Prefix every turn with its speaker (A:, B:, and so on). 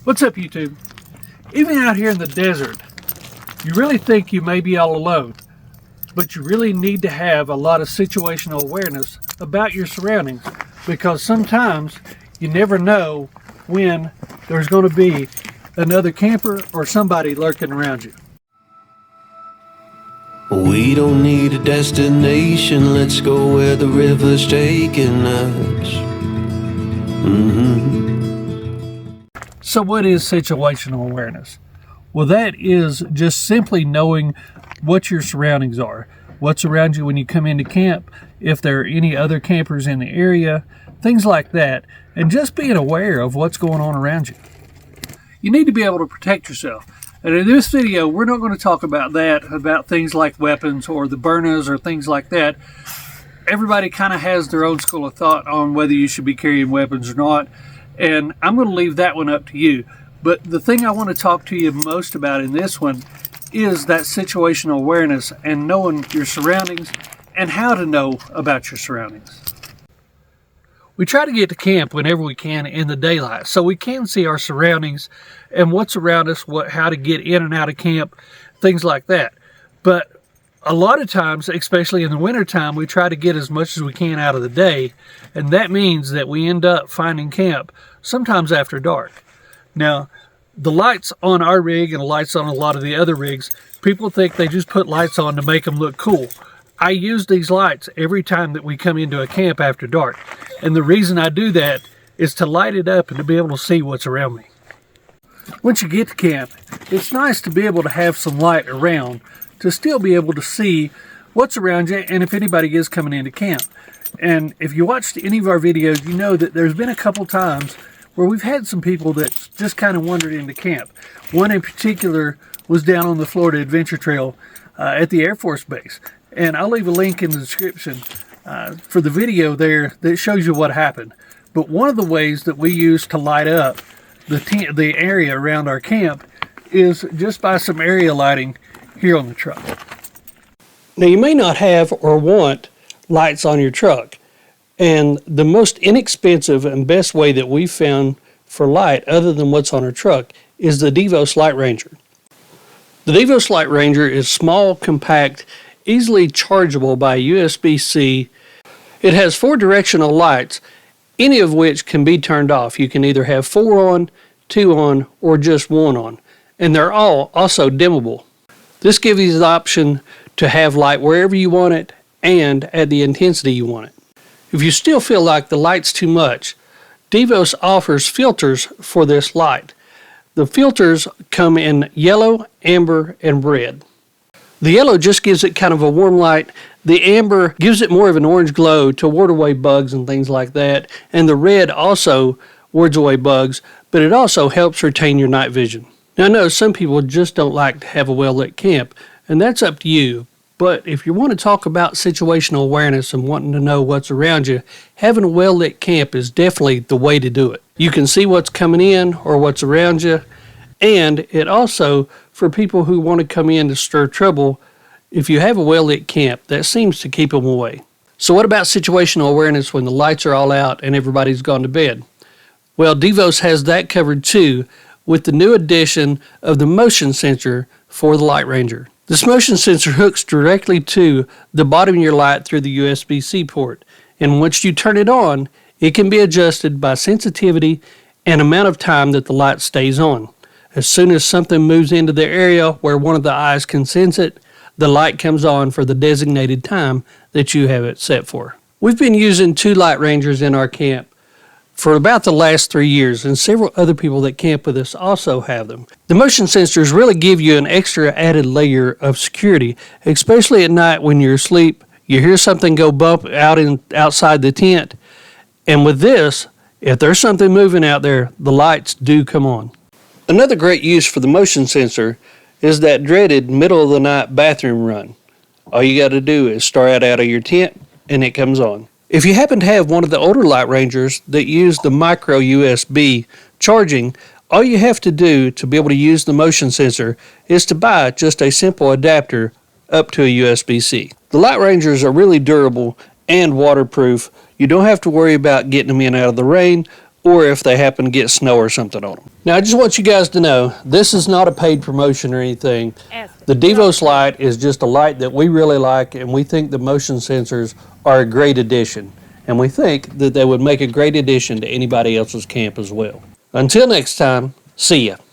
A: What's up, YouTube? Even out here in the desert, you really think you may be all alone, but you really need to have a lot of situational awareness about your surroundings, because sometimes you never know when there's going to be another camper or somebody lurking around you.
B: We don't need a destination, let's go where the river's taking us.
A: So what is situational awareness? Well, that is just simply knowing what your surroundings are, what's around you when you come into camp, if there are any other campers in the area, things like that, and just being aware of what's going on around you. You need to be able to protect yourself. And in this video, we're not going to talk about that, about things like weapons or the burners or things like that. Everybody kind of has their own school of thought on whether you should be carrying weapons or not, and I'm going to leave that one up to you. But the thing I want to talk to you most about in this one is that situational awareness and knowing your surroundings and how to know about your surroundings. We try to get to camp whenever we can in the daylight, so we can see our surroundings and what's around us, how to get in and out of camp, things like that. But a lot of times, especially in the wintertime, we try to get as much as we can out of the day, and that means that we end up finding camp sometimes after dark. Now, the lights on our rig and the lights on a lot of the other rigs, people think they just put lights on to make them look cool. I use these lights every time that we come into a camp after dark. And the reason I do that is to light it up and to be able to see what's around me. Once you get to camp, it's nice to be able to have some light around to still be able to see what's around you and if anybody is coming into camp. And if you watched any of our videos, you know that there's been a couple times where we've had some people that just kind of wandered into camp. One in particular was down on the Florida Adventure Trail at the Air Force Base. And I'll leave a link in the description for the video there that shows you what happened. But one of the ways that we use to light up the area around our camp is just by some area lighting here on the truck. Now, you may not have or want lights on your truck, and the most inexpensive and best way that we've found for light other than what's on our truck is the Devos Lightranger. The Devos Lightranger is small, compact, easily chargeable by USB-C. It has 4 directional lights, any of which can be turned off. You can either have 4 on, 2 on, or just 1 on, and they're all also dimmable. This gives you the option to have light wherever you want it and at the intensity you want it. If you still feel like the light's too much, Devos offers filters for this light. The filters come in yellow, amber, and red. The yellow just gives it kind of a warm light. The amber gives it more of an orange glow to ward away bugs and things like that. And the red also wards away bugs, but it also helps retain your night vision. Now, I know some people just don't like to have a well-lit camp, and that's up to you. But if you want to talk about situational awareness and wanting to know what's around you, having a well-lit camp is definitely the way to do it. You can see what's coming in or what's around you, and it also, for people who want to come in to stir trouble, if you have a well-lit camp, that seems to keep them away. So what about situational awareness when the lights are all out and everybody's gone to bed? Well, Devos has that covered too, with the new addition of the motion sensor for the Lightranger. This motion sensor hooks directly to the bottom of your light through the USB-C port, and once you turn it on, it can be adjusted by sensitivity and amount of time that the light stays on. As soon as something moves into the area where one of the eyes can sense it, the light comes on for the designated time that you have it set for. We've been using 2 Lightrangers in our camp for about the last 3 years, and several other people that camp with us also have them. The motion sensors really give you an extra added layer of security, especially at night when you're asleep. You hear something go bump outside the tent, and with this, if there's something moving out there, the lights do come on. Another great use for the motion sensor is that dreaded middle of the night bathroom run. All you got to do is start out of your tent and it comes on. If you happen to have one of the older Lightrangers that use the micro USB charging, all you have to do to be able to use the motion sensor is to buy just a simple adapter up to a USB-C. The Lightrangers are really durable and waterproof. You don't have to worry about getting them in out of the rain or if they happen to get snow or something on them. Now, I just want you guys to know, this is not a paid promotion or anything. The Devos light is just a light that we really like, and we think the motion sensors are a great addition. And we think that they would make a great addition to anybody else's camp as well. Until next time, see ya.